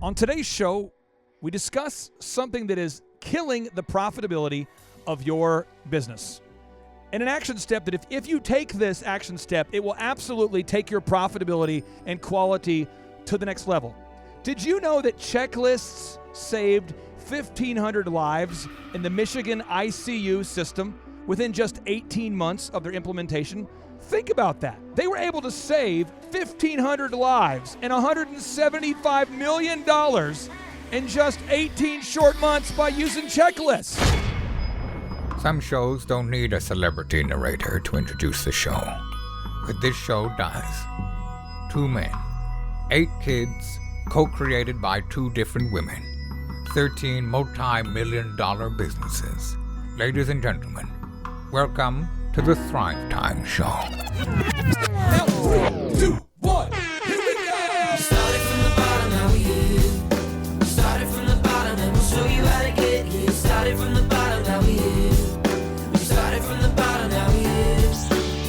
On today's show, we discuss something that is killing the profitability of your business. And an action step that if you take this action step, it will absolutely take your profitability and quality to the next level. Did you know that checklists saved 1,500 lives in the Michigan ICU system within just 18 months of their implementation? Think about that. They were able to save 1,500 lives and $175 million in just 18 short months by using checklists. Some shows don't need a celebrity narrator to introduce the show, but this show does. 2 men, 8 kids, co-created by 2 different women, 13 multi-million-dollar businesses. Ladies and gentlemen, welcome to the Thrive Time Show. Now, 3, 2, 1, here we go! Started from the bottom, now we here. Started from the bottom, and we'll show you how to get here. Started from the bottom, now we here. We started from the bottom, now we here.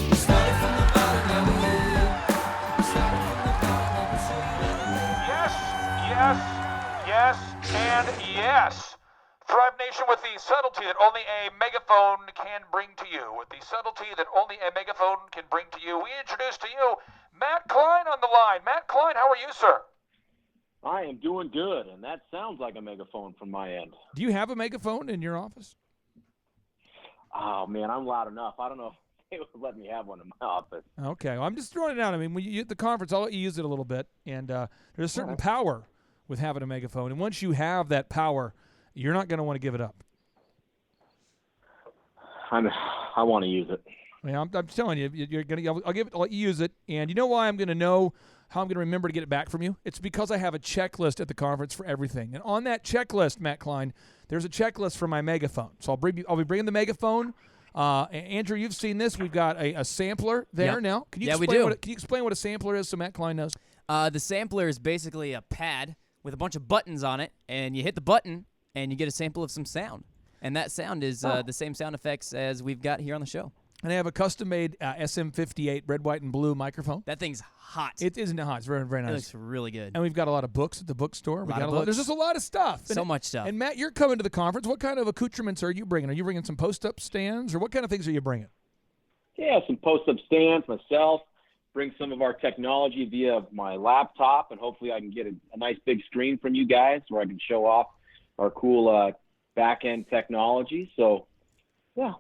We started from the bottom, now we here. We started from the bottom, and we'll show you how to Yes, and yes. Thrive Nation with the subtlety that only a megaphone can bring to you. With the subtlety that only a megaphone can bring to you, we introduce to you Matt Klein on the line. Matt Klein, how are you, sir? I am doing good, and that sounds like a megaphone from my end. Do you have a megaphone in your office? Oh, man, I'm loud enough. I don't know if they would let me have one in my office. Okay, well, I'm just throwing it out. I mean, when you at the conference, I'll let you use it a little bit, and there's a certain power with having a megaphone, and once you have that power, you're not going to want to give it up. I want to use it. I mean, I'm telling you, you're going to. I'll let you use it, and you know why I'm going to know how I'm going to remember to get it back from you? It's because I have a checklist at the conference for everything, and on that checklist, Matt Klein, there's a checklist for my megaphone. So I'll be bringing the megaphone. Andrew, you've seen this. We've got a sampler there now. Can you Yeah, we explain do. Can you explain what a sampler is so Matt Klein knows? The sampler is basically a pad with a bunch of buttons on it, and you hit the button, and you get a sample of some sound. And that sound is the same sound effects as we've got here on the show. And I have a custom-made SM58 red, white, and blue microphone. That thing's hot. It isn't hot. It's very, very It nice. looks really good. And we've got a lot of books at the bookstore. Lot of books. There's just a lot of stuff. So much stuff. And Matt, you're coming to the conference. What kind of accoutrements are you bringing? Are you bringing some post-up stands, or what kind of things are you bringing? Yeah, some post-up stands myself. Bring some of our technology via my laptop, and hopefully I can get a nice big screen from you guys where I can show off our cool back-end technology. So, yeah.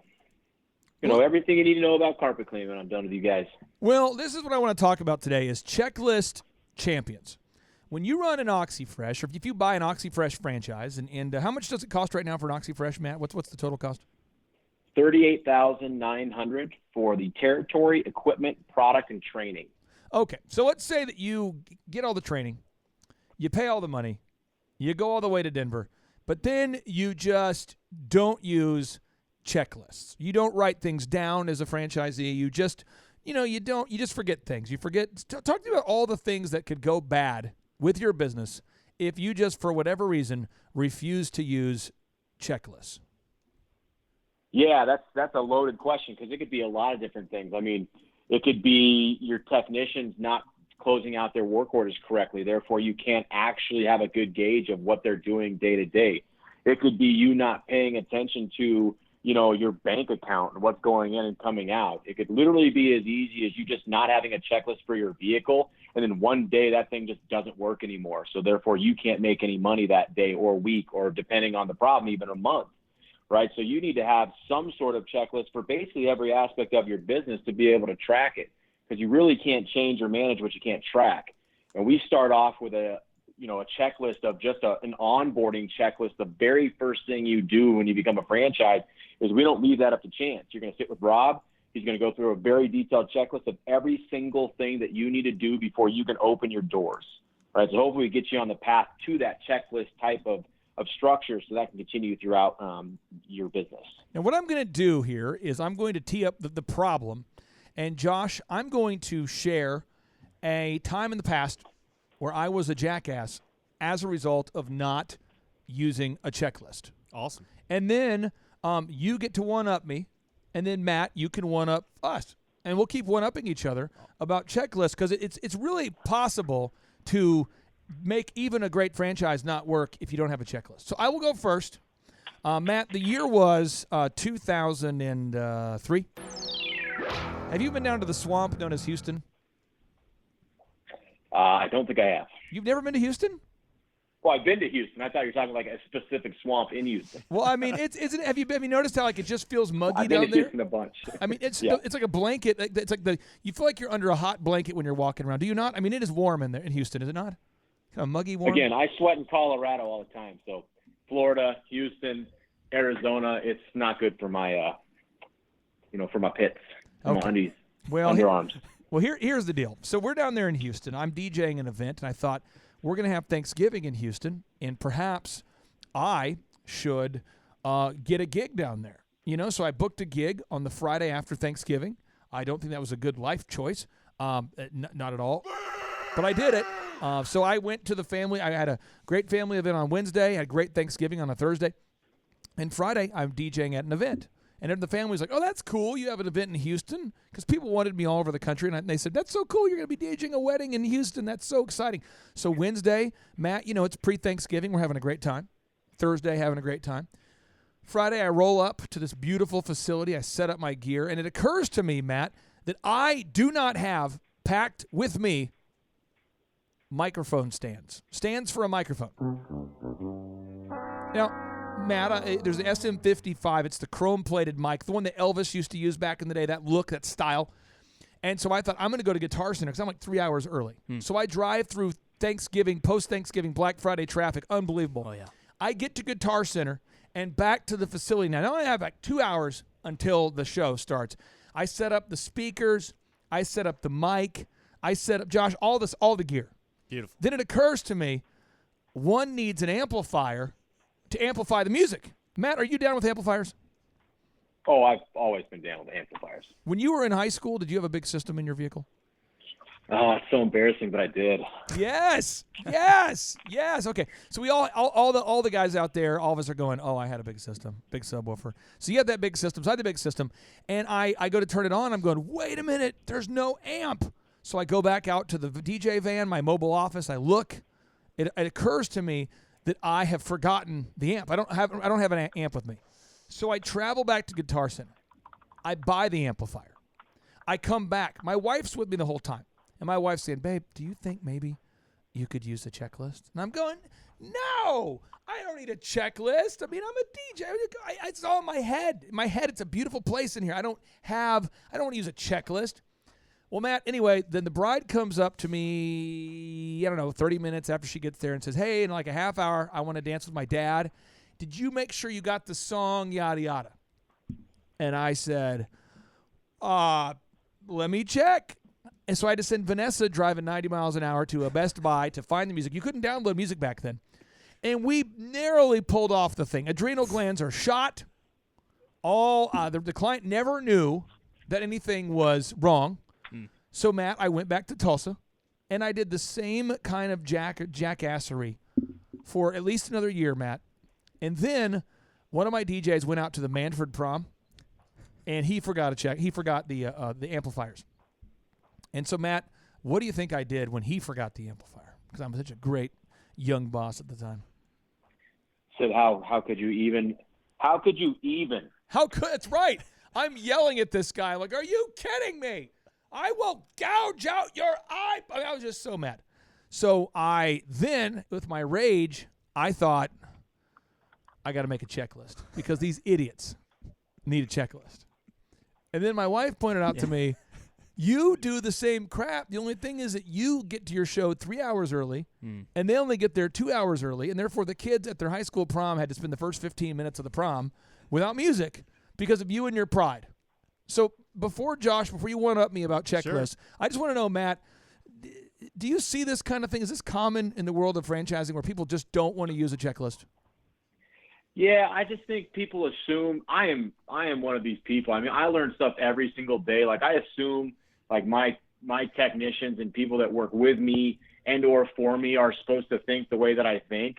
You know, everything you need to know about carpet cleaning when I'm done with you guys. Well, this is what I want to talk about today is checklist champions. When you run an OxyFresh, or if you buy an OxyFresh franchise, and how much does it cost right now for an OxyFresh, Matt? What's the total cost? $38,900 for the territory, equipment, product, and training. Okay, so let's say that you get all the training, you pay all the money, you go all the way to Denver, but then you just don't use checklists. You don't write things down as a franchisee. You just, you just forget things. You forget. Talk to me about all the things that could go bad with your business if you just, for whatever reason, refuse to use checklists. Yeah, that's a loaded question because it could be a lot of different things. I mean, it could be your technicians not closing out their work orders correctly. Therefore, you can't actually have a good gauge of what they're doing day to day. It could be you not paying attention to, your bank account and what's going in and coming out. It could literally be as easy as you just not having a checklist for your vehicle, and then one day that thing just doesn't work anymore. So therefore, you can't make any money that day or week or, depending on the problem, even a month. Right, so you need to have some sort of checklist for basically every aspect of your business to be able to track it, because you really can't change or manage what you can't track. And we start off with a checklist of just an onboarding checklist. The very first thing you do when you become a franchise is we don't leave that up to chance. You're going to sit with Rob. He's going to go through a very detailed checklist of every single thing that you need to do before you can open your doors. Right, so hopefully we get you on the path to that checklist type of structure so that can continue throughout your business. Now, what I'm going to do here is I'm going to tee up the problem. And, Josh, I'm going to share a time in the past where I was a jackass as a result of not using a checklist. Awesome. And then you get to one-up me, and then, Matt, you can one-up us. And we'll keep one-upping each other about checklists because it's really possible to make even a great franchise not work if you don't have a checklist. So I will go first. Matt, the year was 2003. Have you been down to the swamp known as Houston? I don't think I have. You've never been to Houston? Well, I've been to Houston. I thought you were talking like a specific swamp in Houston. Well, I mean, have you noticed how like it just feels muggy I've been down to there? Houston a bunch. I mean, it's Yeah. it's like a blanket. It's like you feel like you're under a hot blanket when you're walking around. Do you not? I mean, it is warm in there in Houston, is it not? Kind of muggy warm. Again, I sweat in Colorado all the time. So Florida, Houston, Arizona, it's not good for my, for my pits, for my undies, underarms. Well, here's the deal. So we're down there in Houston. I'm DJing an event, and I thought we're going to have Thanksgiving in Houston, and perhaps I should get a gig down there. So I booked a gig on the Friday after Thanksgiving. I don't think that was a good life choice, not at all. But I did it. So I went to the family. I had a great family event on Wednesday, had a great Thanksgiving on a Thursday. And Friday, I'm DJing at an event. And then the family was like, oh, that's cool. You have an event in Houston? Because people wanted me all over the country. And they said, that's so cool. You're going to be DJing a wedding in Houston. That's so exciting. So Wednesday, Matt, it's pre-Thanksgiving. We're having a great time. Thursday, having a great time. Friday, I roll up to this beautiful facility. I set up my gear. And it occurs to me, Matt, that I do not have packed with me microphone stands for a microphone. Now, Matt, there's the SM55. It's the chrome-plated mic, the one that Elvis used to use back in the day, that look, that style. And so I thought, I'm going to go to Guitar Center because I'm like 3 hours early. So I drive through Thanksgiving, post-Thanksgiving, Black Friday traffic. Unbelievable. Oh, yeah. I get to Guitar Center and back to the facility. Now I have like 2 hours until the show starts. I set up the speakers. I set up the mic. I set up, Josh, all the gear. Beautiful. Then it occurs to me, one needs an amplifier to amplify the music. Matt, are you down with amplifiers? Oh, I've always been down with amplifiers. When you were in high school, did you have a big system in your vehicle? Oh, it's so embarrassing, but I did. Yes. Okay, so we all the guys out there, all of us are going, oh, I had a big system, big subwoofer. So you had that big system. So I had the big system, and I go to turn it on. I'm going, wait a minute, there's no amp. So I go back out to the DJ van, my mobile office. I look. It occurs to me that I have forgotten the amp. I don't have an amp with me. So I travel back to Guitar Center. I buy the amplifier. I come back. My wife's with me the whole time. And my wife's saying, babe, do you think maybe you could use a checklist? And I'm going, no, I don't need a checklist. I mean, I'm a DJ. It's all in my head. In my head, it's a beautiful place in here. I don't want to use a checklist. Well, Matt, anyway, then the bride comes up to me, 30 minutes after she gets there and says, hey, in like a half hour, I want to dance with my dad. Did you make sure you got the song, yada, yada? And I said, let me check. And so I had to send Vanessa driving 90 miles an hour to a Best Buy to find the music. You couldn't download music back then. And we narrowly pulled off the thing. Adrenal glands are shot. The client never knew that anything was wrong. So, Matt, I went back to Tulsa, and I did the same kind of jackassery for at least another year, Matt. And then one of my DJs went out to the Manford prom, and he forgot a check. He forgot the amplifiers. And so, Matt, what do you think I did when he forgot the amplifier? Because I'm such a great young boss at the time. Said, how could you even? How could you even? That's right. I'm yelling at this guy like, are you kidding me? I will gouge out your eye. I was just so mad. So then, with my rage, I thought, I got to make a checklist because these idiots need a checklist. And then my wife pointed out to me, you do the same crap. The only thing is that you get to your show 3 hours early, and they only get there 2 hours early, and therefore the kids at their high school prom had to spend the first 15 minutes of the prom without music because of you and your pride. So before you one-up me about checklists, I just want to know, Matt, do you see this kind of thing? Is this common in the world of franchising where people just don't want to use a checklist? Yeah, I just think people assume I am one of these people. I mean, I learn stuff every single day. Like I assume like my technicians and people that work with me and or for me are supposed to think the way that I think,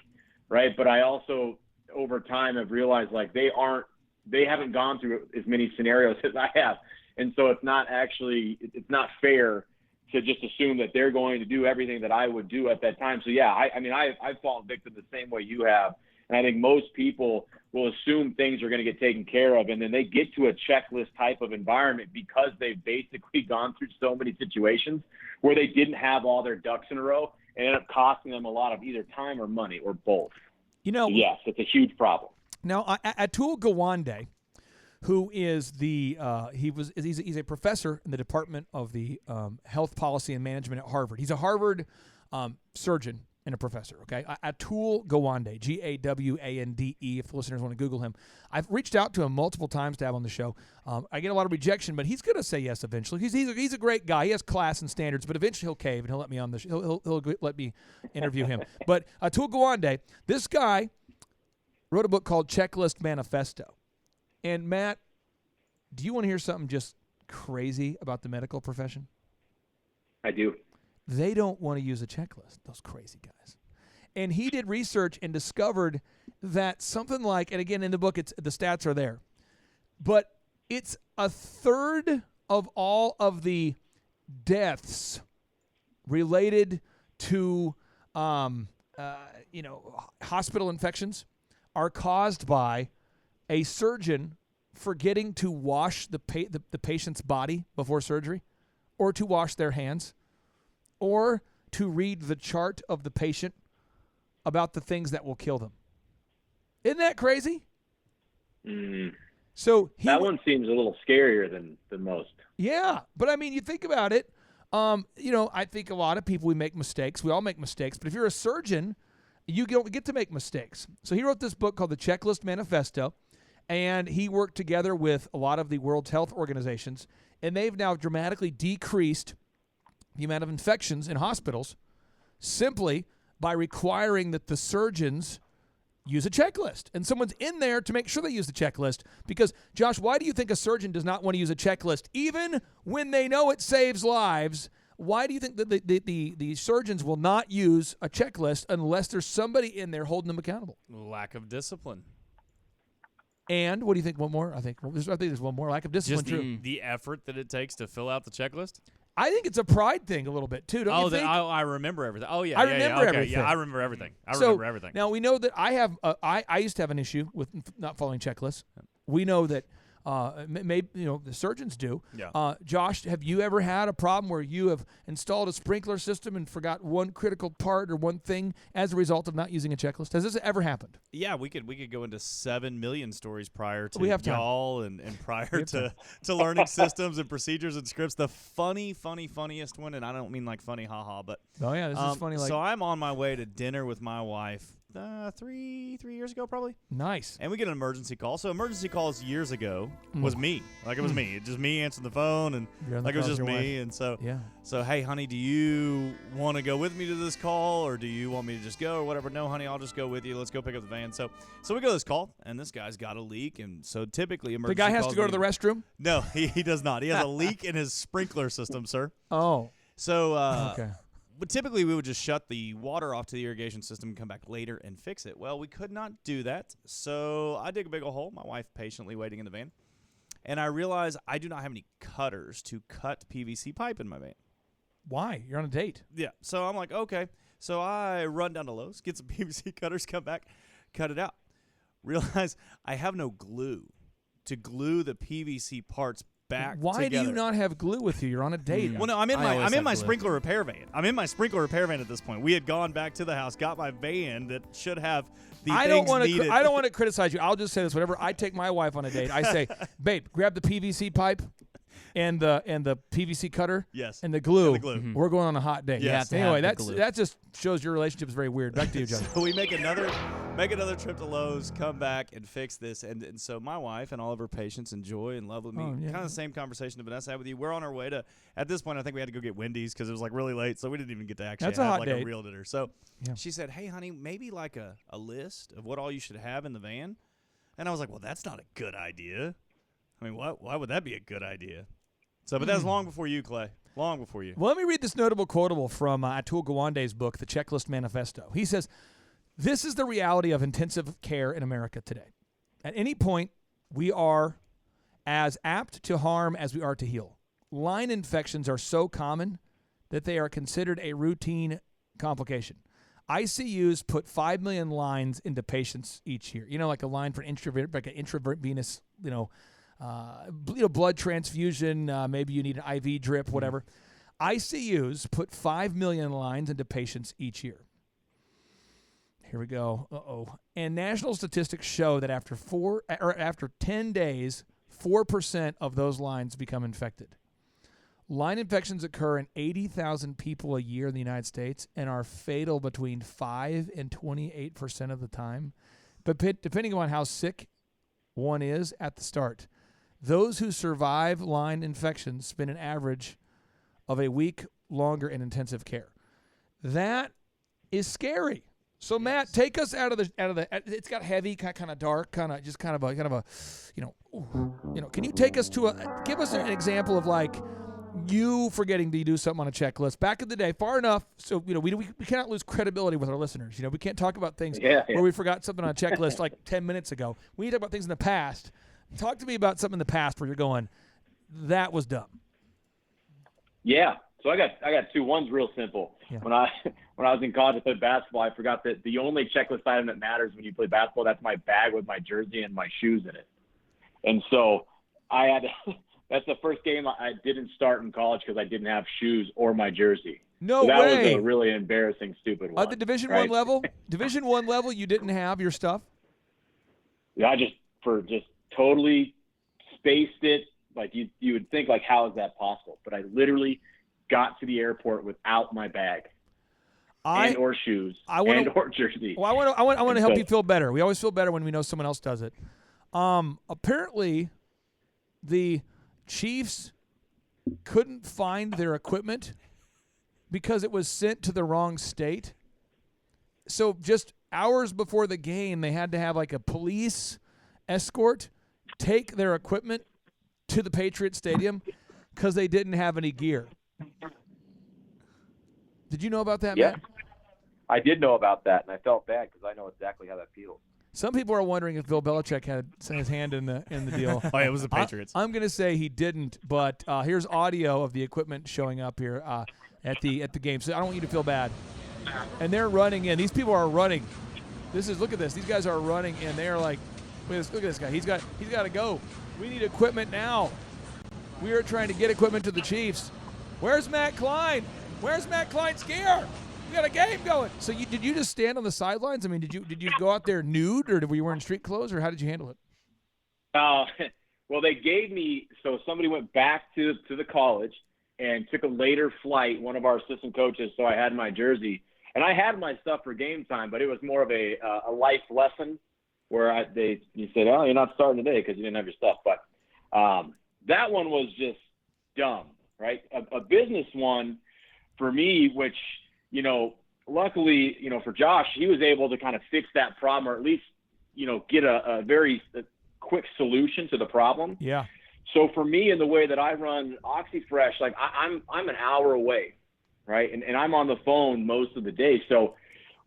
right? But I also over time have realized like they haven't gone through as many scenarios as I have. And so it's not fair to just assume that they're going to do everything that I would do at that time. So yeah, I've fallen victim the same way you have. And I think most people will assume things are going to get taken care of, and then they get to a checklist type of environment because they've basically gone through so many situations where they didn't have all their ducks in a row, and ended up costing them a lot of either time or money or both. You know, so yes, it's a huge problem. Now, Atul Gawande, who is he's a professor in the Department of the Health Policy and Management at Harvard. He's a Harvard surgeon and a professor, okay? Atul Gawande, Gawande, if listeners want to Google him. I've reached out to him multiple times to have on the show. I get a lot of rejection, but he's going to say yes eventually. He's a great guy. He has class and standards, but eventually he'll cave and he'll let me on the show. He'll let me interview him. But Atul Gawande, this guy wrote a book called Checklist Manifesto. And Matt, do you want to hear something just crazy about the medical profession? I do. They don't want to use a checklist, those crazy guys. And he did research and discovered that something like, and again in the book, the stats are there, but it's a third of all of the deaths related to, hospital infections are caused by a surgeon forgetting to wash the patient's body before surgery, or to wash their hands, or to read the chart of the patient about the things that will kill them. Isn't that crazy? So that one seems a little scarier than most. Yeah, but I mean, you think about it. I think a lot of people, we make mistakes. We all make mistakes. But if you're a surgeon, you don't get to make mistakes. So he wrote this book called The Checklist Manifesto, and he worked together with a lot of the World Health Organizations, and they've now dramatically decreased the amount of infections in hospitals simply by requiring that the surgeons use a checklist. And someone's in there to make sure they use the checklist. Because, Josh, why do you think a surgeon does not want to use a checklist, even when they know it saves lives? Why do you think that the surgeons will not use a checklist unless there's somebody in there holding them accountable? Lack of discipline. And what do you think? One more? I think there's one more. Lack of discipline. Just the effort that it takes to fill out the checklist. I think it's a pride thing a little bit too. Don't you think? I remember everything. Oh yeah, I remember okay. everything. Yeah, I remember everything. Remember everything. Now we know that I have. I used to have an issue with not following checklists. We know that. Maybe the surgeons do. Yeah. Josh, have you ever had a problem where you have installed a sprinkler system and forgot one critical part or one thing as a result of not using a checklist? Has this ever happened? Yeah, we could go into 7 million stories prior to we have time. y'all and prior to learning systems and procedures and scripts. The funniest one, and I don't mean like funny haha, but this is funny. Like, so I'm on my way to dinner with my wife. 3 years ago, probably. Nice. And we get an emergency call. So emergency calls years ago was me. Like it was me. Just me answering the phone, and like it was just me. And so, hey, honey, do you want to go with me to this call, or do you want me to just go, or whatever? No, honey, I'll just go with you. Let's go pick up the van. So we go to this call, and this guy's got a leak, and so typically emergency. The guy has to go to the restroom. No, he does not. He has a leak in his sprinkler system, sir. Oh. So okay. But typically, we would just shut the water off to the irrigation system and come back later and fix it. Well, we could not do that, so I dig a big old hole, my wife patiently waiting in the van, and I realize I do not have any cutters to cut PVC pipe in my van. Why? You're on a date. Yeah, so I'm like, okay. So I run down to Lowe's, get some PVC cutters, come back, cut it out. Realize I have no glue to glue the PVC parts back Why together. do you not have glue with you? You're on a date. Well, no, I'm in my sprinkler repair van. I'm in my sprinkler repair van at this point. We had gone back to the house, got my van that should have the things needed. I don't want to criticize you. I'll just say this. Whenever I take my wife on a date, I say, babe, grab the PVC pipe and the PVC cutter. Yes. And the glue. And the glue. Mm-hmm. We're going on a hot date. Yes. Anyway, that just shows your relationship is very weird. Back to you, John. So we make another trip to Lowe's, come back and fix this, and so my wife and all of her patients enjoy and love with me. Kind of the same conversation that Vanessa had with you. We're on our way to. At this point, I think we had to go get Wendy's because it was like really late, so we didn't even get to actually have like a real dinner. So she said, "Hey, honey, maybe like a list of what all you should have in the van." And I was like, "Well, that's not a good idea. I mean, why would that be a good idea?" So, but that was long before you, Clay. Long before you. Well, let me read this notable quotable from Atul Gawande's book, The Checklist Manifesto. He says, "This is the reality of intensive care in America today. At any point, we are as apt to harm as we are to heal. Line infections are so common that they are considered a routine complication. ICUs put 5 million lines into patients each year. Like a line for an intravenous, blood transfusion. Maybe you need an IV drip, whatever. ICUs put 5 million lines into patients each year. Here we go. And national statistics show that after 10 days, 4% of those lines become infected. Line infections occur in 80,000 people a year in the United States and are fatal between 5 and 28% of the time. But depending on how sick one is at the start, those who survive line infections spend an average of a week longer in intensive care. That is scary. So Matt, take us out of the. It's got heavy, kind of dark, kind of a, Can you take us give us an example of like you forgetting to do something on a checklist back in the day, far enough so we cannot lose credibility with our listeners. We can't talk about things where we forgot something on a checklist like 10 minutes ago. We need to talk about things in the past. Talk to me about something in the past where you're going, that was dumb. Yeah. So I got two. One's real simple. Yeah. When I was in college, I played basketball. I forgot that the only checklist item that matters when you play basketball, that's my bag with my jersey and my shoes in it. And so I had that's the first game I didn't start in college because I didn't have shoes or my jersey. No so that way. was a really embarrassing, stupid one. At the Division I level? Division I level, you didn't have your stuff? Yeah, I just totally spaced it. Like you would think, like, how is that possible? But I literally got to the airport without my bag or shoes or jersey. Well, I want to help you feel better. We always feel better when we know someone else does it. Apparently, the Chiefs couldn't find their equipment because it was sent to the wrong state. So just hours before the game, they had to have like a police escort take their equipment to the Patriot Stadium because they didn't have any gear. Did you know about that, Yeah. Matt? I did know about that, and I felt bad because I know exactly how that feels. Some people are wondering if Bill Belichick had his hand in the deal. Oh, yeah, it was the Patriots. I'm going to say he didn't, but here's audio of the equipment showing up here at the game. So I don't want you to feel bad. And they're running in. These people are running. Look at this. These guys are running in. They're like, look at this guy. He's got to go. We need equipment now. We are trying to get equipment to the Chiefs. Where's Matt Klein? Where's Matt Klein's gear? We got a game going. So did you just stand on the sidelines? I mean, did you go out there nude, or were you wearing street clothes, or how did you handle it? Well, they gave me – so somebody went back to the college and took a later flight, one of our assistant coaches, so I had my jersey. And I had my stuff for game time, but it was more of a life lesson where you said, oh, you're not starting today because you didn't have your stuff. But that one was just dumb, right? A business one for me, which – luckily, for Josh, he was able to kind of fix that problem, or at least, get a very quick solution to the problem. Yeah. So for me, in the way that I run OxyFresh, like I'm an hour away, right? And I'm on the phone most of the day. So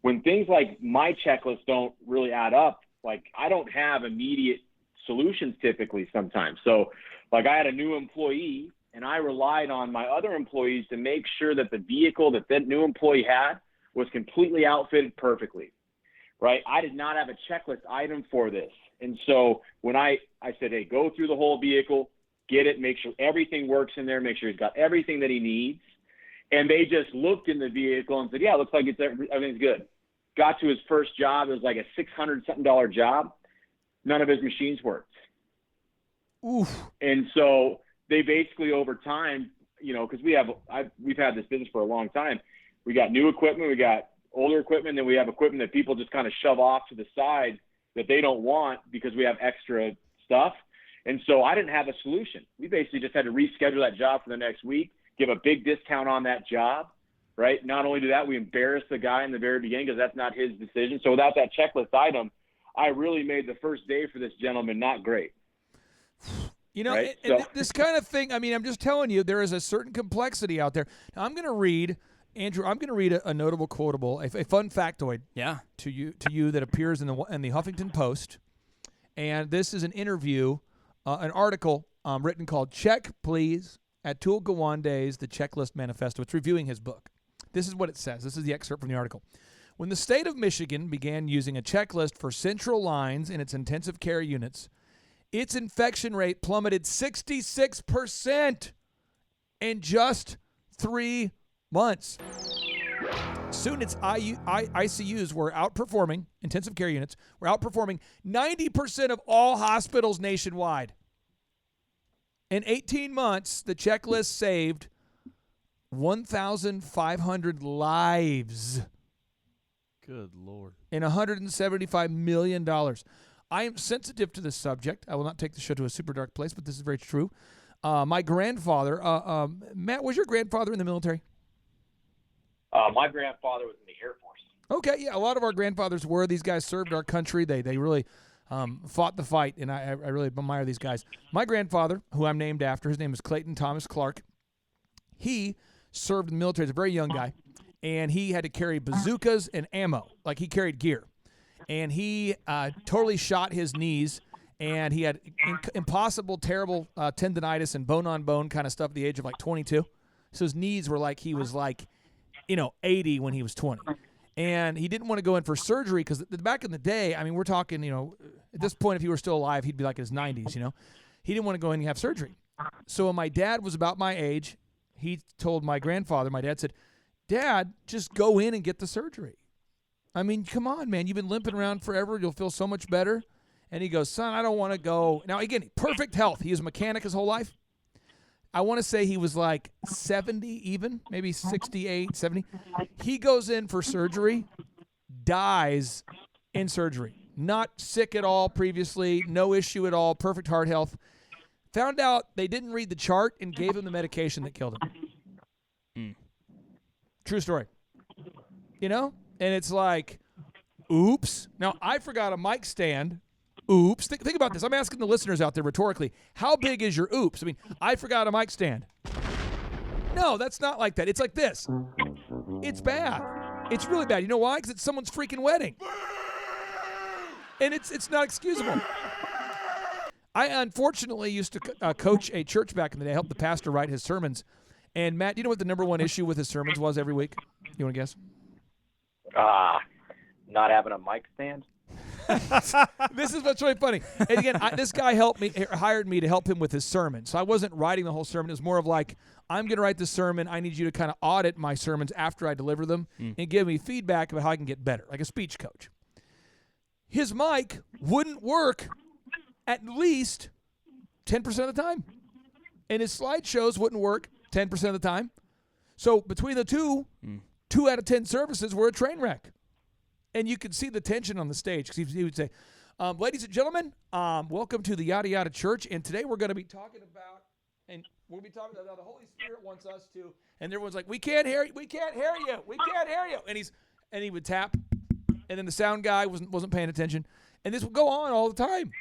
when things like my checklist don't really add up, like I don't have immediate solutions typically sometimes. So like I had a new employee, and I relied on my other employees to make sure that the vehicle that new employee had was completely outfitted perfectly, right? I did not have a checklist item for this. And so when I said, hey, go through the whole vehicle, get it, make sure everything works in there, make sure he's got everything that he needs. And they just looked in the vehicle and said, yeah, it looks like everything's good. Got to his first job. It was like a $600-something job. None of his machines worked. Oof. And so they basically over time, because we've had this business for a long time. We got new equipment, we got older equipment, then we have equipment that people just kind of shove off to the side that they don't want because we have extra stuff. And so I didn't have a solution. We basically just had to reschedule that job for the next week, give a big discount on that job, right? Not only do that, we embarrassed the guy in the very beginning because that's not his decision. So without that checklist item, I really made the first day for this gentleman not great. Right? And this kind of thing, I mean, I'm just telling you, there is a certain complexity out there. Now, I'm going to read, Andrew, a notable quotable, a fun factoid to you that appears in the Huffington Post. And this is an interview, an article written called Check, Please, ! Atul Gawande's The Checklist Manifesto. It's reviewing his book. This is what it says. This is the excerpt from the article. When the state of Michigan began using a checklist for central lines in its intensive care units, its infection rate plummeted 66% in just 3 months. Soon its ICUs were outperforming, intensive care units, were outperforming 90% of all hospitals nationwide. In 18 months, the checklist saved 1,500 lives. Good Lord. And $175 million. I am sensitive to this subject. I will not take the show to a super dark place, but this is very true. My grandfather, Matt, was your grandfather in the military? My grandfather was in the Air Force. Okay, yeah, a lot of our grandfathers were. These guys served our country. They really fought the fight, and I really admire these guys. My grandfather, who I'm named after, his name is Clayton Thomas Clark. He served in the military as a very young guy, and he had to carry bazookas and ammo. Like, he carried gear. And he totally shot his knees, and he had impossible, terrible tendonitis and bone-on-bone kind of stuff at the age of, like, 22. So his knees were like he was, like, 80 when he was 20. And he didn't want to go in for surgery because back in the day, I mean, we're talking, at this point, if he were still alive, he'd be like in his 90s, He didn't want to go in and have surgery. So when my dad was about my age, he told my grandfather, my dad said, Dad, just go in and get the surgery. I mean, come on, man. You've been limping around forever. You'll feel so much better. And he goes, son, I don't want to go. Now, again, perfect health. He was a mechanic his whole life. I want to say he was like 70 even, maybe 68, 70. He goes in for surgery, dies in surgery. Not sick at all previously, no issue at all, perfect heart health. Found out they didn't read the chart and gave him the medication that killed him. True story. And it's like, oops. Now, I forgot a mic stand. Oops. Think about this. I'm asking the listeners out there rhetorically, how big is your oops? I mean, I forgot a mic stand. No, that's not like that. It's like this. It's bad. It's really bad. You know why? Because it's someone's freaking wedding. And it's not excusable. I unfortunately used to coach a church back in the day, help the pastor write his sermons. And Matt, do you know what the number one issue with his sermons was every week? You want to guess? Not having a mic stand. This is what's really funny. And again, this guy hired me to help him with his sermon. So I wasn't writing the whole sermon. It was more of like, I'm going to write the sermon. I need you to kind of audit my sermons after I deliver them and give me feedback about how I can get better, like a speech coach. His mic wouldn't work at least 10% of the time. And his slideshows wouldn't work 10% of the time. So between the two, 2 out of 10 services were a train wreck. And you could see the tension on the stage because he would say, ladies and gentlemen, welcome to the Yada Yada Church. And today we're going to be talking about, the Holy Spirit wants us to, and everyone's like, we can't hear you. We can't hear you. We can't hear you. And he would tap, and then the sound guy wasn't paying attention. And this would go on all the time.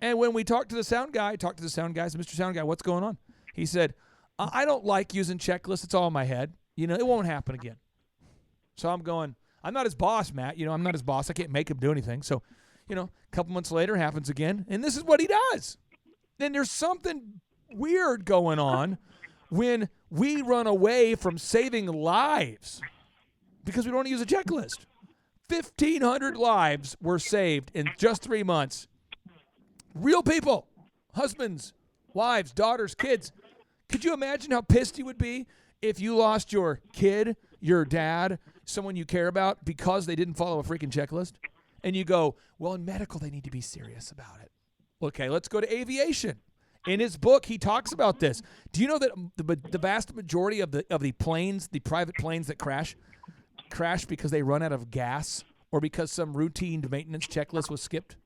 And when we talked to the sound guy, I said, Mr. Sound Guy, what's going on? He said, I don't like using checklists. It's all in my head. It won't happen again. So I'm going, I'm not his boss, Matt. I'm not his boss. I can't make him do anything. So, a couple months later, happens again. And this is what he does. Then there's something weird going on when we run away from saving lives because we don't use a checklist. 1,500 lives were saved in just 3 months. Real people, husbands, wives, daughters, kids. Could you imagine how pissed you would be if you lost your kid, your dad, someone you care about because they didn't follow a freaking checklist? And you go, well, in medical, they need to be serious about it. Okay, let's go to aviation. In his book, he talks about this. Do you know that the vast majority of the planes, the private planes that crash because they run out of gas or because some routine maintenance checklist was skipped?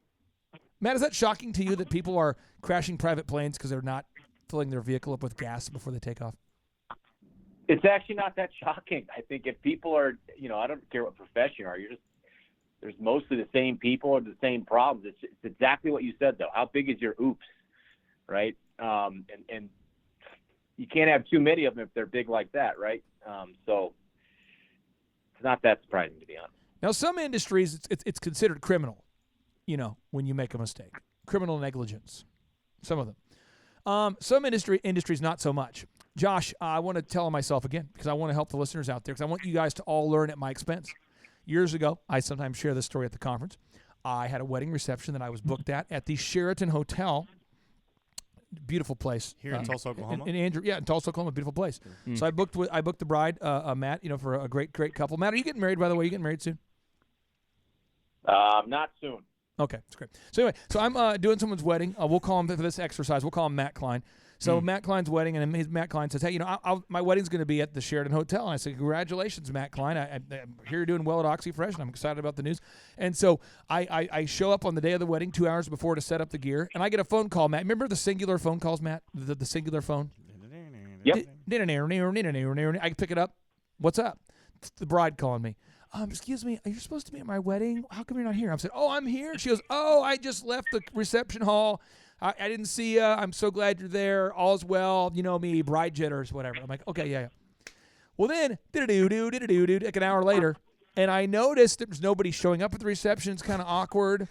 Matt, is that shocking to you that people are crashing private planes because they're not filling their vehicle up with gas before they take off? It's actually not that shocking. I think if people are, I don't care what profession you are, there's mostly the same people or the same problems. It's exactly what you said, though. How big is your oops, right? And you can't have too many of them if they're big like that, right? So it's not that surprising, to be honest. Now, some industries, it's considered criminal, when you make a mistake. Criminal negligence, some of them. Some industries, not so much. Josh, I want to tell myself again because I want to help the listeners out there because I want you guys to all learn at my expense. Years ago, I sometimes share this story at the conference. I had a wedding reception that I was booked at the Sheraton Hotel. Beautiful place Here in Tulsa, Oklahoma. In Tulsa, Oklahoma, beautiful place. So I booked the bride, Matt. For a great couple. Matt, are you getting married? By the way, are you getting married soon? Not soon. Okay, that's great. So anyway, I'm doing someone's wedding. We'll call him for this exercise. We'll call him Matt Klein. So Matt Klein's wedding, and Matt Klein says, "Hey, my wedding's going to be at the Sheraton Hotel." And I said, "Congratulations, Matt Klein. I hear you're doing well at OxyFresh, and I'm excited about the news." And so I show up on the day of the wedding 2 hours before to set up the gear, and I get a phone call. Matt, remember the singular phone calls, Matt? The singular phone. Yep. I pick it up. What's up? It's the bride calling me. Excuse me, are you supposed to be at my wedding? How come you're not here? I said, "Oh, I'm here." She goes, "Oh, I just left the reception hall. I didn't see you. I'm so glad you're there. All's well. You know me, bride jitters, whatever." I'm like, "Okay, yeah." Well, then, like an hour later, and I noticed there was nobody showing up at the reception. It's kind of awkward.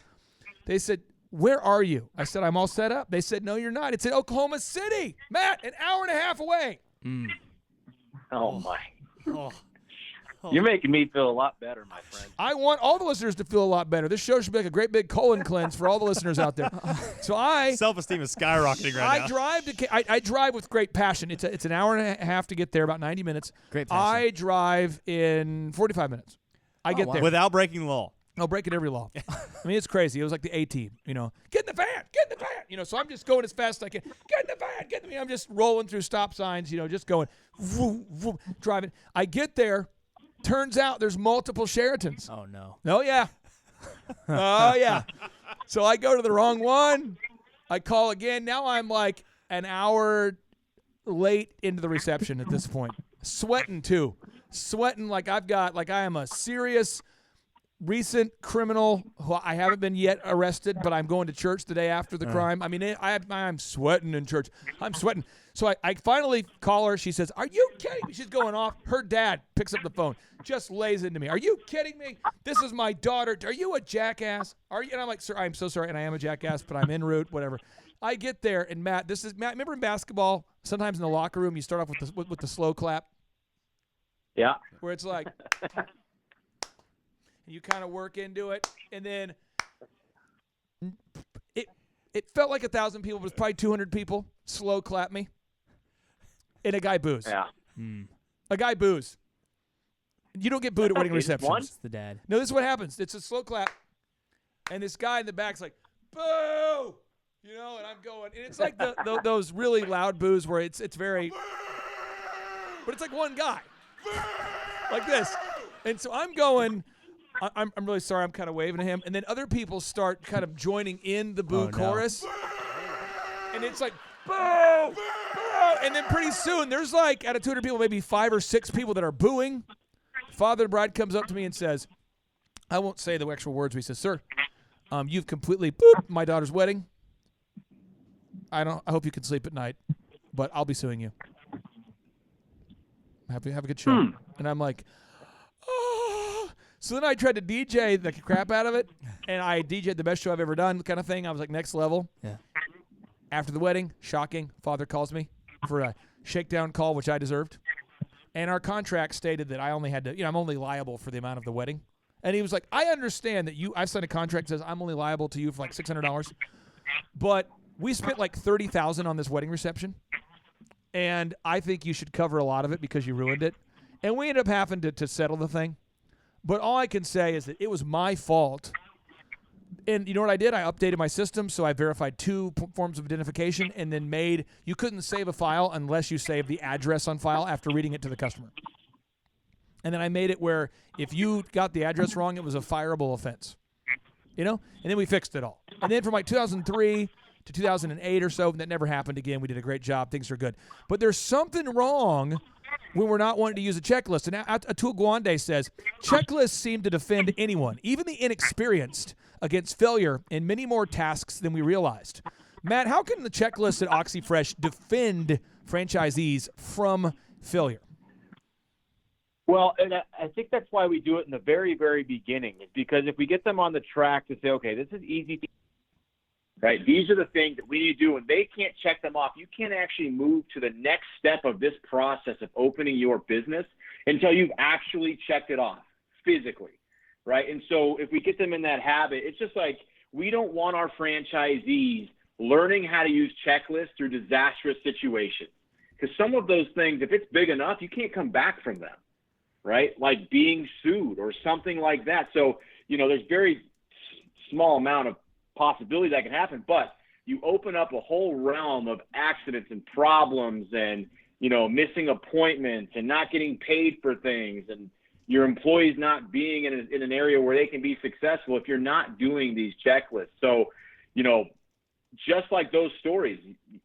They said, "Where are you?" I said, "I'm all set up." They said, "No, you're not. It's in Oklahoma City. Matt, an hour and a half away." Oh, my. You're making me feel a lot better, my friend. I want all the listeners to feel a lot better. This show should be like a great big colon cleanse for all the listeners out there. So self-esteem is skyrocketing right now. I drive with great passion. It's an hour and a half to get there, about 90 minutes. Great passion. I drive in 45 minutes. I get there without breaking the law. No, breaking every law. I mean, it's crazy. It was like the A-team, get in the van. So I'm just going as fast as I can. Get in the van, I'm just rolling through stop signs, just going, vroom, vroom, driving. I get there. Turns out there's multiple Sheratons. Oh, no. Oh, yeah. Oh, yeah. So I go to the wrong one. I call again. Now I'm like an hour late into the reception at this point. Sweating, too. Sweating like I am a serious recent criminal who I haven't been yet arrested, but I'm going to church the day after the crime. I mean, I'm sweating in church. I'm sweating. So I finally call her. She says, "Are you kidding me?" She's going off. Her dad picks up the phone, just lays into me. "Are you kidding me? This is my daughter. Are you a jackass? Are you?" And I'm like, "Sir, I'm so sorry, and I am a jackass, but I'm en route, whatever." I get there, and Matt, remember in basketball, sometimes in the locker room, you start off with the slow clap? Yeah. Where it's like, and you kind of work into it, and then it felt like 1,000 people, but it was probably 200 people slow clap me. And a guy boos. Yeah. A guy boos. You don't get booed at wedding receptions. It's the dad. No, this is what happens. It's a slow clap. And this guy in the back's like, "Boo!" And I'm going. And it's like those really loud boos where it's very, but it's like one guy. Like this. And so I'm going, I'm really sorry, I'm kind of waving to him. And then other people start kind of joining in the boo chorus. And it's like, "Boo! Boo!" And then pretty soon, there's like, out of 200 people, maybe 5 or 6 people that are booing. Father of the bride comes up to me and says, I won't say the actual words, but he says, "Sir, you've completely booped my daughter's wedding. I hope you can sleep at night, but I'll be suing you. Have a good show." And I'm like, "Oh." So then I tried to DJ the crap out of it, and I DJ'd the best show I've ever done kind of thing. I was like next level. Yeah. After the wedding, shocking, father calls me for a shakedown call, which I deserved. And our contract stated that I only had to, I'm only liable for the amount of the wedding. And he was like, "I understand that I've signed a contract that says I'm only liable to you for like $600, but we spent like $30,000 on this wedding reception, and I think you should cover a lot of it because you ruined it." And we ended up having to settle the thing. But all I can say is that it was my fault. And you know what I did? I updated my system, so I verified 2 forms of identification and then you couldn't save a file unless you saved the address on file after reading it to the customer. And then I made it where if you got the address wrong, it was a fireable offense. And then we fixed it all. And then from like 2003 to 2008 or so, that never happened again. We did a great job. Things are good. But there's something wrong when we're not wanting to use a checklist. And Atul Gawande says, checklists seem to defend anyone, even the inexperienced, against failure in many more tasks than we realized. Matt, how can the checklist at OxyFresh defend franchisees from failure? Well, and I think that's why we do it in the very, very beginning. Because if we get them on the track to say, okay, this is easy, right? These are the things that we need to do, and they can't check them off. You can't actually move to the next step of this process of opening your business until you've actually checked it off physically, right? And so if we get them in that habit, it's just like we don't want our franchisees learning how to use checklists through disastrous situations. Because some of those things, if it's big enough, you can't come back from them, right? Like being sued or something like that. So, there's very small amount of possibility that can happen, but you open up a whole realm of accidents and problems and, missing appointments and not getting paid for things and your employees not being in an area where they can be successful if you're not doing these checklists. So, just like those stories,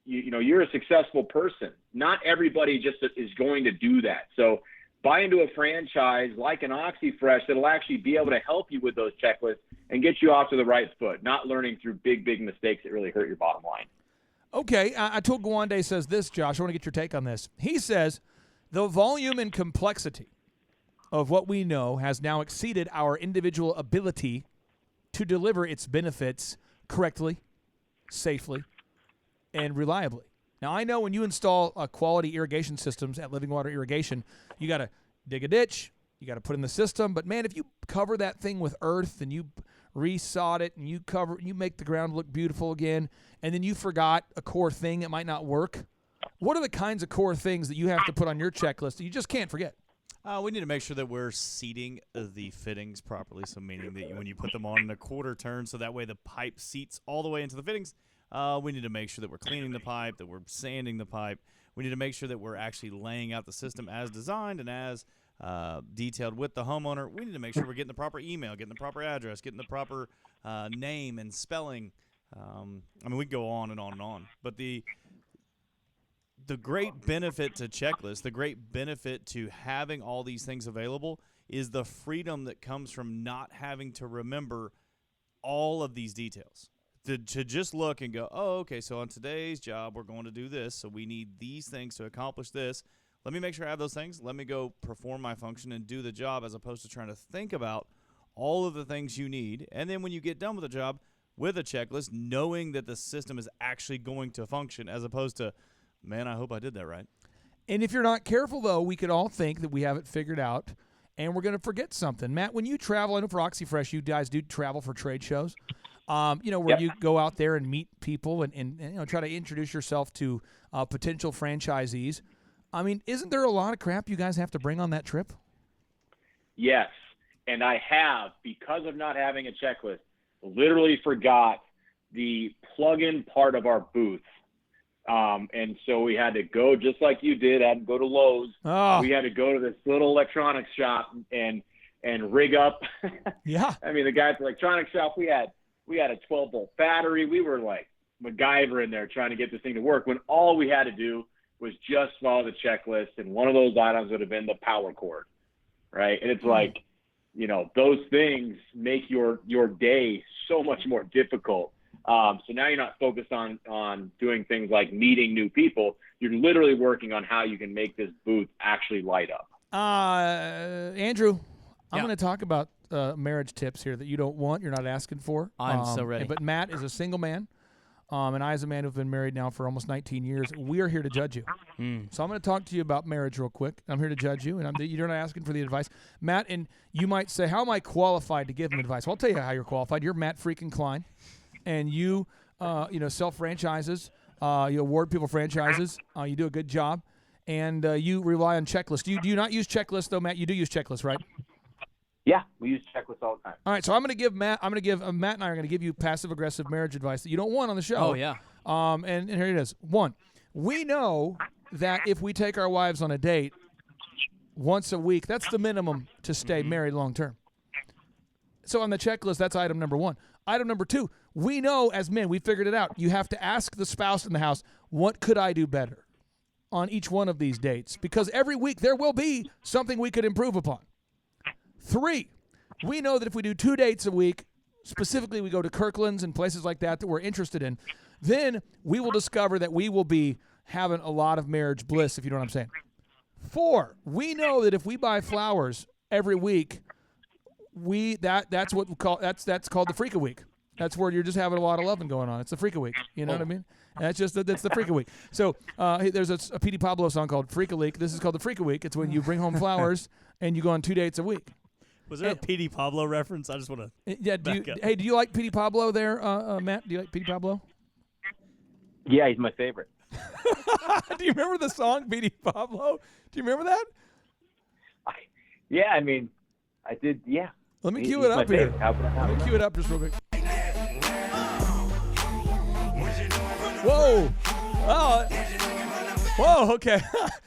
you're a successful person. Not everybody just is going to do that. So buy into a franchise like an OxyFresh that'll actually be able to help you with those checklists and get you off to the right foot, not learning through big mistakes that really hurt your bottom line. Okay, Atul Gawande says this, Josh. I want to get your take on this. He says, the volume and complexity of what we know has now exceeded our individual ability to deliver its benefits correctly, safely, and reliably. Now, I know when you install quality irrigation systems at Living Water Irrigation, you got to dig a ditch, you got to put in the system. But, man, if you cover that thing with earth and you resod it and you make the ground look beautiful again, and then you forgot a core thing that might not work, what are the kinds of core things that you have to put on your checklist that you just can't forget? We need to make sure that we're seating the fittings properly, so meaning that when you put them on in a quarter turn, so that way the pipe seats all the way into the fittings. We need to make sure that we're cleaning the pipe, that we're sanding the pipe. We need to make sure that we're actually laying out the system as designed and as detailed with the homeowner. We need to make sure we're getting the proper email, getting the proper address, getting the proper name and spelling. We go on and on and on. But the great benefit to checklists, the great benefit to having all these things available is the freedom that comes from not having to remember all of these details. To just look and go, oh, okay, so on today's job, we're going to do this, so we need these things to accomplish this. Let me make sure I have those things. Let me go perform my function and do the job, as opposed to trying to think about all of the things you need. And then when you get done with the job with a checklist, knowing that the system is actually going to function, as opposed to, man, I hope I did that right. And if you're not careful, though, we could all think that we have it figured out and we're going to forget something. Matt, when you travel, I know for OxyFresh, you guys do travel for trade shows. Where you go out there and meet people and try to introduce yourself to potential franchisees. I mean, isn't there a lot of crap you guys have to bring on that trip? Yes, and I have, because of not having a checklist, literally forgot the plug-in part of our booth. And so we had to go, just like you did, had to go to Lowe's. Oh. We had to go to this little electronics shop and rig up. Yeah. I mean, the guy at the electronics shop, we had a 12-volt battery. We were like MacGyver in there trying to get this thing to work, when all we had to do was just follow the checklist, and one of those items would have been the power cord, right? And it's like, those things make your day so much more difficult. So now you're not focused on doing things like meeting new people. You're literally working on how you can make this booth actually light up. Andrew, I'm going to talk about marriage tips here that you don't want, you're not asking for. I'm so ready. But Matt is a single man, and I, as a man who've been married now for almost 19 years, we are here to judge you. So I'm going to talk to you about marriage real quick. I'm here to judge you, and you're not asking for the advice. Matt, and you might say, how am I qualified to give him advice? Well, I'll tell you how you're qualified. You're Matt freaking Klein, and you sell franchises. You award people franchises. You do a good job, and you rely on checklists. Do you not use checklists, though, Matt? You do use checklists, right? Yeah, we use checklists all the time. All right, so Matt and I are going to give you passive-aggressive marriage advice that you don't want on the show. Oh, yeah. And here it is. 1, we know that if we take our wives on a date once a week, that's the minimum to stay married long-term. So on the checklist, that's item number 1. Item number 2, we know as men, we figured it out. You have to ask the spouse in the house, what could I do better on each one of these dates? Because every week there will be something we could improve upon. 3, we know that if we do 2 dates a week, specifically we go to Kirkland's and places like that we're interested in, then we will discover that we will be having a lot of marriage bliss, if you know what I'm saying. 4, we know that if we buy flowers every week, that's called the Freak a Week. That's where you're just having a lot of loving going on. It's the Freak a Week. You know what I mean? That's the Freak a Week. So there's a P.D. Pablo song called Freak a Week. This is called the Freak a Week. It's when you bring home flowers and you go on 2 dates a week. Was there a P.D. Pablo reference? I just want to. Yeah. Do you like P.D. Pablo there, Matt? Do you like P.D. Pablo? Yeah, he's my favorite. Do you remember the song P.D. Pablo? Do you remember that? Yeah, I mean, I did. Yeah. Let me cue it up here. Let me cue it up just real quick. Whoa. Oh. Whoa. Okay.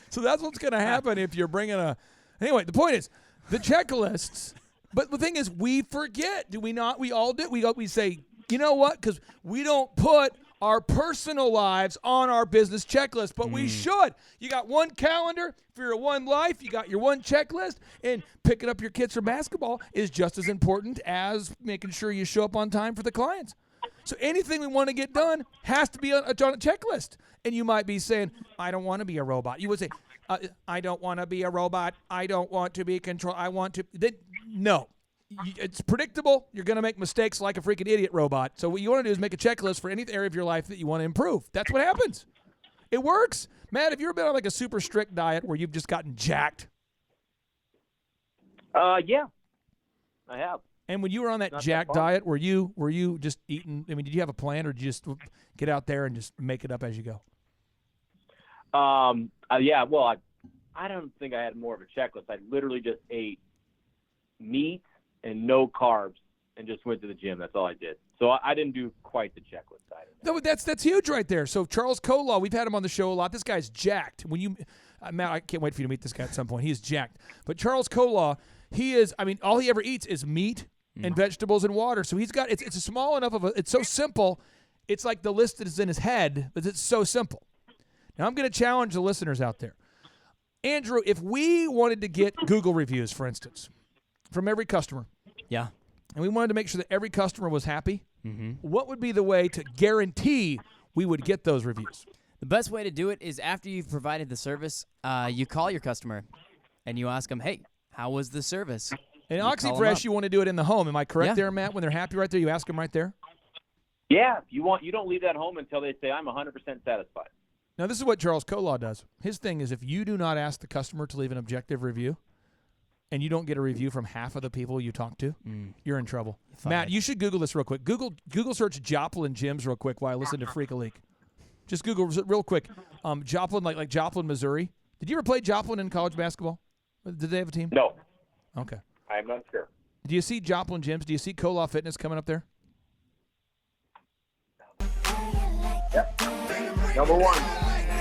So that's what's going to happen if you're bringing a. Anyway, the point is the checklists. But the thing is, we forget. Do we not? We all do. We say, you know what? Because we don't put our personal lives on our business checklist, but we should. You got one calendar for your one life. You got your one checklist, and picking up your kids for basketball is just as important as making sure you show up on time for the clients. So anything we want to get done has to be on a checklist. And you might be saying, I don't want to be a robot. You would say, I don't want to be a robot. I don't want to be controlled. I want to. No. It's predictable. You're going to make mistakes like a freaking idiot robot. So what you want to do is make a checklist for any area of your life that you want to improve. That's what happens. It works. Matt, have you ever been on like a super strict diet where you've just gotten jacked? Yeah, I have. And when you were on that jacked diet, were you just eating? I mean, did you have a plan, or did you just get out there and just make it up as you go? Yeah. Well, I don't think I had more of a checklist. I literally just ate meat and no carbs, and just went to the gym. That's all I did. So I didn't do quite the checklist side of it. No, that's huge right there. So Charles Kolaw, we've had him on the show a lot. This guy's jacked. When you, Matt, I can't wait for you to meet this guy at some point. He's jacked. But Charles Kolaw, he is. I mean, all he ever eats is meat and vegetables and water. So he's got. It's a small enough of a. It's so simple. It's like the list that is in his head, but it's so simple. Now I'm going to challenge the listeners out there. Andrew, if we wanted to get Google reviews, for instance, from every customer. Yeah. And we wanted to make sure that every customer was happy. What would be the way to guarantee we would get those reviews? The best way to do it is after you've provided the service, you call your customer and you ask them, hey, how was the service? In OxyFresh, you want to do it in the home. Am I correct there, Matt? When they're happy right there, you ask them right there? Yeah. You don't leave that home until they say, I'm 100% satisfied. Now, this is what Charles Kolaw does. His thing is if you do not ask the customer to leave an objective review, and you don't get a review from half of the people you talk to, you're in trouble. Matt, you should Google this real quick. Google search Joplin gyms real quick while I listen to Freak a Leak. Just Google real quick. Joplin, like Joplin, Missouri. Did you ever play Joplin in college basketball? Did they have a team? No. Okay. I'm not sure. Do you see Joplin gyms? Do you see Kolaw Fitness coming up there? Yep. Number one.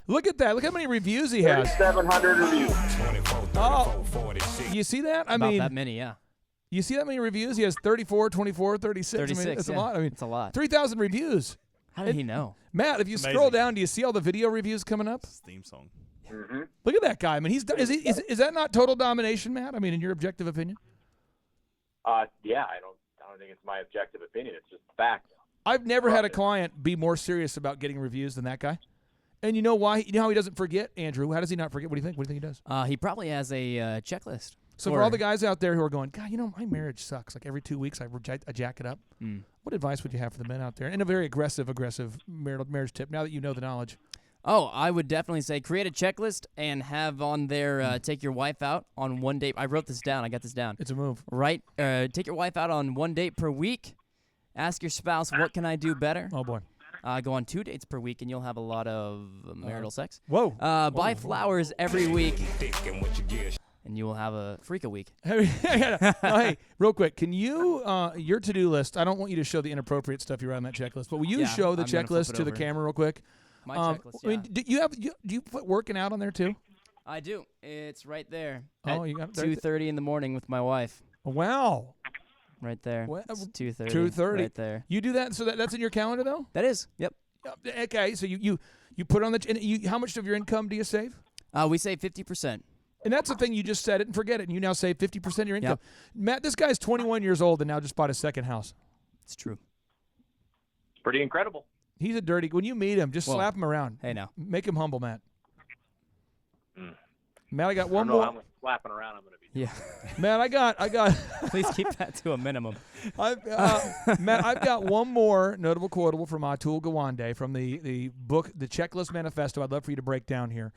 Look at that. Look how many reviews he has. 700 reviews. Oh, you see that? I mean, that many, yeah. You see that many reviews? He has 34, 24, 36. 36, I mean, that's yeah. a lot. I mean, it's a lot. 3,000 reviews. How did he know? Matt, if you scroll down, do you see all the video reviews coming up? Theme song. Look at that guy. I mean, is that not total domination, Matt? I mean, in your objective opinion? Yeah, I don't think it's my objective opinion. It's just fact. I've never had a client be more serious about getting reviews than that guy. And you know why? You know how he doesn't forget, Andrew? How does he not forget? What do you think? What do you think he does? He probably has a checklist. So for all the guys out there who are going, God, you know, my marriage sucks. Like every 2 weeks I jack it up. What advice would you have for the men out there? And a very aggressive marriage tip, now that you know the knowledge. Oh, I would definitely say create a checklist and have on there take your wife out on one date. I wrote this down. I got this down. It's a move. Right? Take your wife out on one date per week. Ask your spouse, what can I do better? Oh, boy. Go on 2 dates per week, and you'll have a lot of marital sex. Whoa. Buy flowers every week, and you will have a freak a week. Hey, real quick, can you, your to-do list, I don't want you to show the inappropriate stuff you write on that checklist, but will you show the checklist to the camera real quick? My checklist, yeah. I mean, do you put working out on there too? I do. It's right there. You got it 2:30 in the morning with my wife. Wow. Right there. Well, it's 2:30. 2:30. Right there. You do that, so that's in your calendar though? That is. Yep. Okay, so you put on how much of your income do you save? We save 50%. And that's the thing, you just said it and forget it, and you now save 50% of your income. Yep. Matt, this guy's 21 years old and now just bought his second house. It's true. It's pretty incredible. He's a dirty. When you meet him, just slap him around. Hey, now. Make him humble, Matt. Matt, I got I one don't know more. how much slapping around I'm going to be doing. Yeah. Matt, I got. Please keep that to a minimum. Matt, I've got one more notable quotable from Atul Gawande from the book, The Checklist Manifesto. I'd love for you to break down here.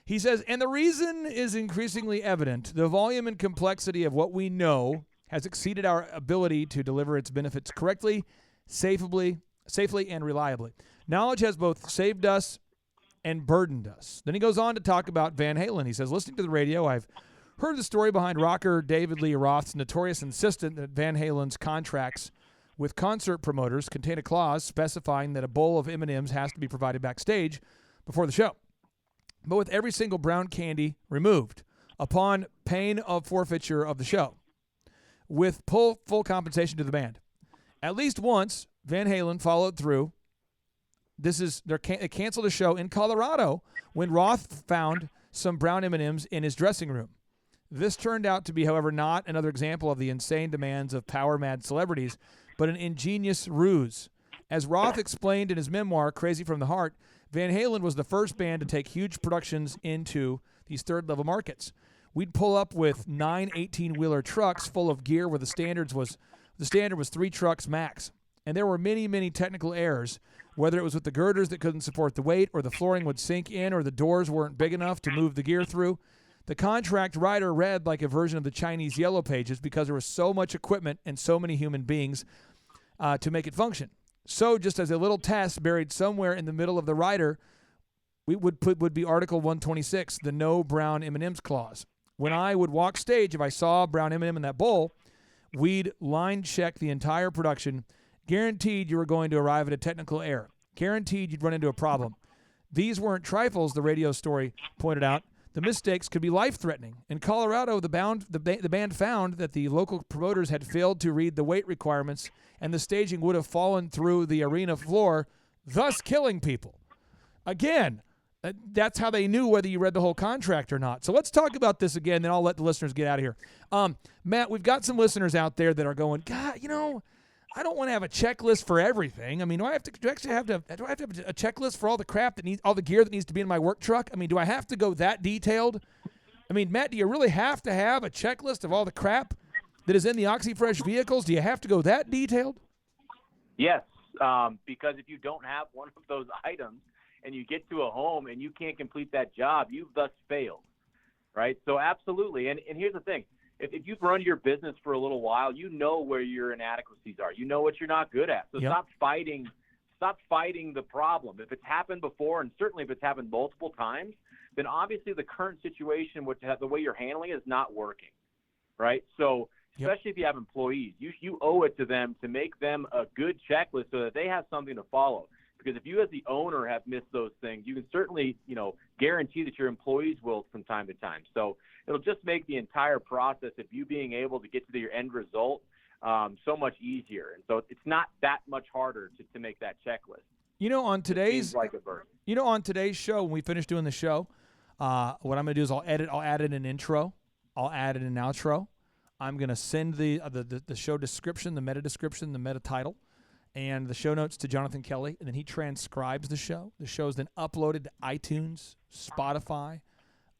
He says, and the reason is increasingly evident. The volume and complexity of what we know has exceeded our ability to deliver its benefits correctly, safely, and reliably. Knowledge has both saved us and burdened us. Then he goes on to talk about Van Halen. He says, listening to the radio, I've heard the story behind rocker David Lee Roth's notorious insistence that Van Halen's contracts with concert promoters contain a clause specifying that a bowl of M&Ms has to be provided backstage before the show, but with every single brown candy removed upon pain of forfeiture of the show, with full compensation to the band. At least once, Van Halen followed through. They canceled a show in Colorado when Roth found some brown M&Ms in his dressing room. This turned out to be, however, not another example of the insane demands of power-mad celebrities, but an ingenious ruse. As Roth explained in his memoir, Crazy from the Heart, Van Halen was the first band to take huge productions into these third-level markets. We'd pull up with 9 18-wheeler trucks full of gear where the standard was 3 trucks max. And there were many, many technical errors, whether it was with the girders that couldn't support the weight, or the flooring would sink in, or the doors weren't big enough to move the gear through. The contract writer read like a version of the Chinese Yellow Pages because there was so much equipment and so many human beings to make it function. So just as a little test buried somewhere in the middle of the rider, would be Article 126, the no brown M&Ms clause. When I would walk stage, if I saw a brown M&M in that bowl, we'd line check the entire production. Guaranteed you were going to arrive at a technical error. Guaranteed you'd run into a problem. These weren't trifles, the radio story pointed out. The mistakes could be life-threatening. In Colorado, the band found that the local promoters had failed to read the weight requirements, and the staging would have fallen through the arena floor, thus killing people. Again, that's how they knew whether you read the whole contract or not. So let's talk about this again, then I'll let the listeners get out of here. Matt, we've got some listeners out there that are going, God, I don't want to have a checklist for everything. I mean, do I have to have a checklist for all the crap that needs, all the gear that needs to be in my work truck? I mean, do I have to go that detailed? I mean, Matt, do you really have to have a checklist of all the crap that is in the OxyFresh vehicles? Do you have to go that detailed? Yes, because if you don't have one of those items and you get to a home and you can't complete that job, you've thus failed, right? So absolutely. And here's the thing. If you've run your business for a little while, you know where your inadequacies are. You know what you're not good at. So stop fighting the problem. If it's happened before, and certainly if it's happened multiple times, then obviously the current situation, the way you're handling it, is not working, right? So especially if you have employees, you owe it to them to make them a good checklist so that they have something to follow. Because if you as the owner have missed those things, you can certainly, guarantee that your employees will from time to time. So it'll just make the entire process of you being able to get to your end result so much easier. And so it's not that much harder to make that checklist. On today's show, when we finish doing the show, what I'm going to do is I'll add in an intro. I'll add in an outro. I'm going to send the show description, the meta description, the meta title, and the show notes to Jonathan Kelly, and then he transcribes the show. The show is then uploaded to iTunes, Spotify,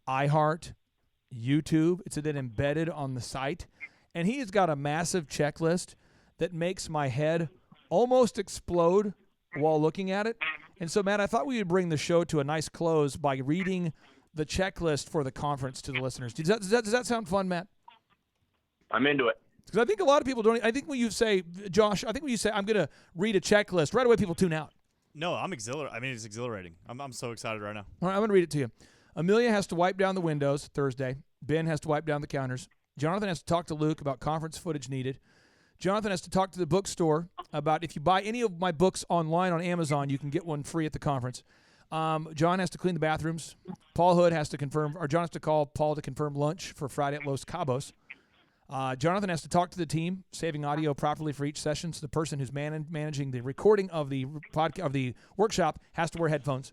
iHeart, YouTube. It's then embedded on the site, and he has got a massive checklist that makes my head almost explode while looking at it. And so, Matt, I thought we would bring the show to a nice close by reading the checklist for the conference to the listeners. Does that sound fun, Matt? I'm into it. Because I think a lot of people don't. I think when you say, Josh, I'm going to read a checklist, right away people tune out. No, I'm exhilarated. I mean, it's exhilarating. I'm so excited right now. All right, I'm going to read it to you. Amelia has to wipe down the windows Thursday. Ben has to wipe down the counters. Jonathan has to talk to Luke about conference footage needed. Jonathan has to talk to the bookstore about if you buy any of my books online on Amazon, you can get one free at the conference. John has to clean the bathrooms. John has to call Paul to confirm lunch for Friday at Los Cabos. Jonathan has to talk to the team, saving audio properly for each session. So the person who's managing the recording of the workshop has to wear headphones.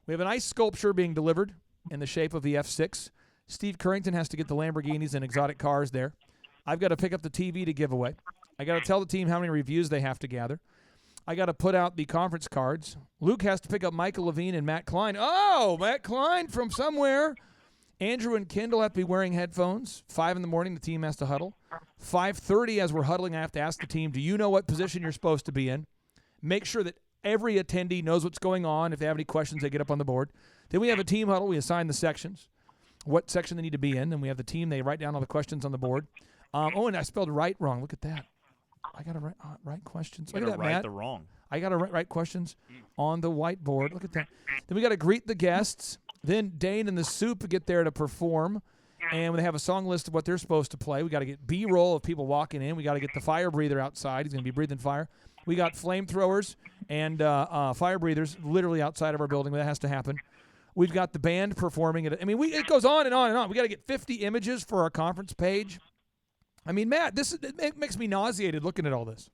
We have an ice sculpture being delivered in the shape of the F6. Steve Currington has to get the Lamborghinis and exotic cars there. I've got to pick up the TV to give away. I got to tell the team how many reviews they have to gather. I got to put out the conference cards. Luke has to pick up Michael Levine and Matt Klein. Oh, Matt Klein from somewhere Andrew and Kendall have to be wearing headphones. 5 in the morning, the team has to huddle. 5:30, as we're huddling, I have to ask the team, do you know what position you're supposed to be in? Make sure that every attendee knows what's going on. If they have any questions, they get up on the board. Then we have a team huddle. We assign the sections, what section they need to be in. Then we have the team. They write down all the questions on the board. And I spelled right wrong. Look at that. I got to write questions. Look at that, Matt. The wrong. I got to write questions on the whiteboard. Look at that. Then we got to greet the guests. Then Dane and the Soup get there to perform. And when they have a song list of what they're supposed to play, we got to get B-roll of people walking in. We got to get the fire breather outside. He's going to be breathing fire. We got flamethrowers and fire breathers literally outside of our building. That has to happen. We've got the band performing. It goes on and on and on. We got to get 50 images for our conference page. I mean, Matt, it makes me nauseated looking at all this.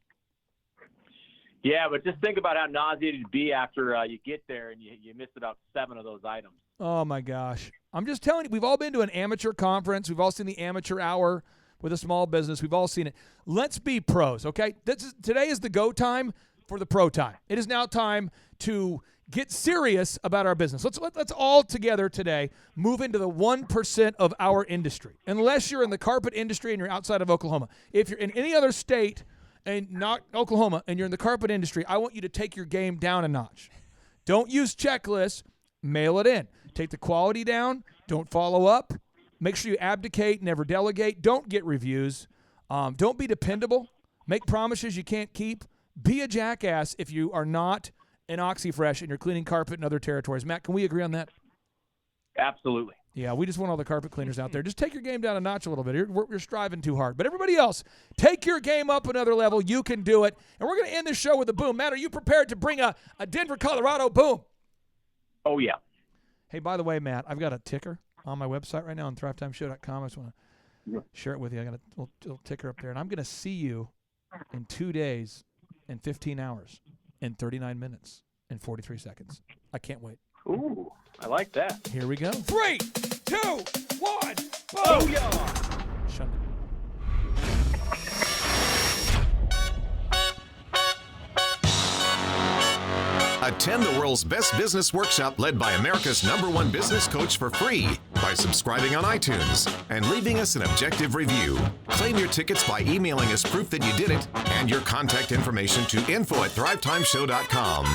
Yeah, but just think about how nauseated it'd be after you get there and you miss about 7 of those items. Oh, my gosh. I'm just telling you, we've all been to an amateur conference. We've all seen the amateur hour with a small business. We've all seen it. Let's be pros, okay? Today is the go time for the pro time. It is now time to get serious about our business. Let's all together today move into the 1% of our industry. Unless you're in the carpet industry and you're outside of Oklahoma. If you're in any other state and not Oklahoma and you're in the carpet industry, I want you to take your game down a notch. Don't use checklists. Mail it in. Take the quality down. Don't follow up. Make sure you abdicate, never delegate. Don't get reviews. Don't be dependable. Make promises you can't keep. Be a jackass if you are not an OxyFresh and you're cleaning carpet in other territories. Matt, can we agree on that? Absolutely. Yeah, we just want all the carpet cleaners out there. Just take your game down a notch a little bit. You're striving too hard. But everybody else, take your game up another level. You can do it. And we're going to end this show with a boom. Matt, are you prepared to bring a Denver, Colorado boom? Oh, yeah. Hey, by the way, Matt, I've got a ticker on my website right now on thrivetimeshow.com. I just want to share it with you. I got a little ticker up there. And I'm going to see you in 2 days and 15 hours and 39 minutes and 43 seconds. I can't wait. Ooh, I like that. Here we go. 3, 2, 1, boom! Booyah! Shut it. Attend the world's best business workshop led by America's #1 business coach for free by subscribing on iTunes and leaving us an objective review. Claim your tickets by emailing us proof that you did it and your contact information to info@thrivetimeshow.com.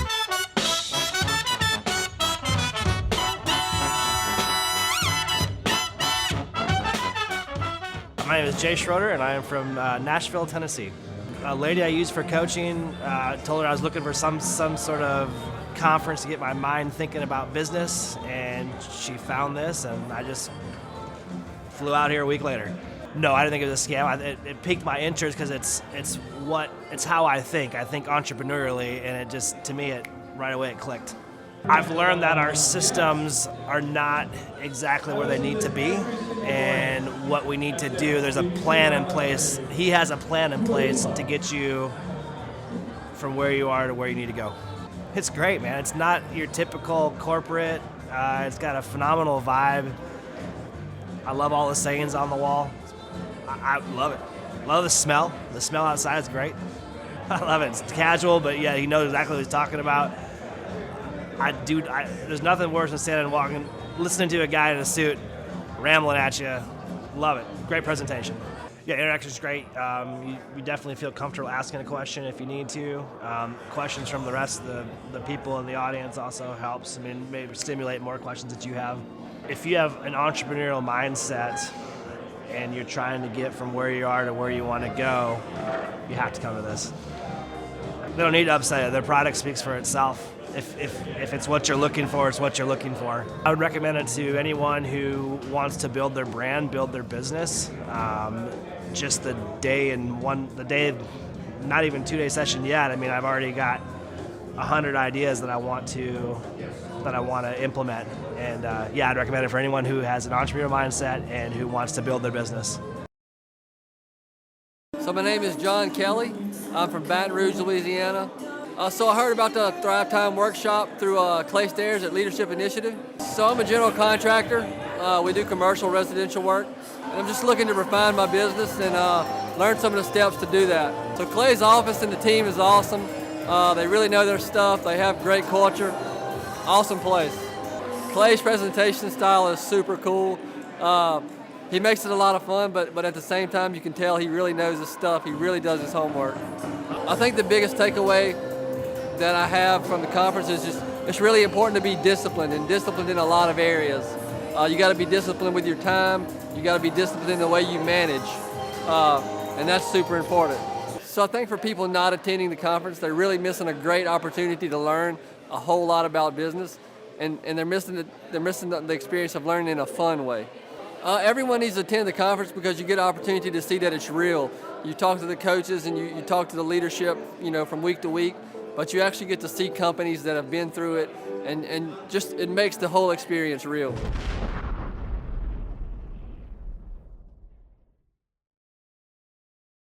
My name is Jay Schroeder, and I am from Nashville, Tennessee. A lady I used for coaching told her I was looking for some sort of conference to get my mind thinking about business, and she found this, and I just flew out here a week later. No, I didn't think it was a scam. It piqued my interest because it's how I think. I think entrepreneurially, and it just, to me, right away it clicked. I've learned that our systems are not exactly where they need to be, and what we need to do, there's a plan in place. He has a plan in place to get you from where you are to where you need to go. It's great, man. It's not your typical corporate. It's got a phenomenal vibe. I love all the sayings on the wall. I love it. Love the smell. The smell outside is great. I love it. It's casual, but yeah, he knows exactly what he's talking about. There's nothing worse than standing and walking, listening to a guy in a suit rambling at you. Love it. Great presentation. Yeah, interaction's great. You definitely feel comfortable asking a question if you need to. Questions from the rest of the people in the audience also helps. I mean, maybe stimulate more questions that you have. If you have an entrepreneurial mindset and you're trying to get from where you are to where you want to go, you have to come to this. They don't need to upsell it. Their product speaks for itself. If it's what you're looking for, it's what you're looking for. I would recommend it to anyone who wants to build their brand, build their business. Just the day, not even 2-day session yet. I mean, I've already got 100 ideas that I want to implement. And yeah, I'd recommend it for anyone who has an entrepreneurial mindset and who wants to build their business. So my name is John Kelly. I'm from Baton Rouge, Louisiana. So I heard about the Thrive Time workshop through Clay Stairs at Leadership Initiative. So I'm a general contractor. We do commercial residential work. And I'm just looking to refine my business and learn some of the steps to do that. So Clay's office and the team is awesome. They really know their stuff. They have great culture. Awesome place. Clay's presentation style is super cool. He makes it a lot of fun, but at the same time, you can tell he really knows his stuff. He really does his homework. I think the biggest takeaway that I have from the conference is just it's really important to be disciplined, and disciplined in a lot of areas. You got to be disciplined with your time. You got to be disciplined in the way you manage, and that's super important. So I think for people not attending the conference, they're really missing a great opportunity to learn a whole lot about business, and they're missing the experience of learning in a fun way. Everyone needs to attend the conference because you get an opportunity to see that it's real. You talk to the coaches and you talk to the leadership, from week to week, but you actually get to see companies that have been through it, and just it makes the whole experience real.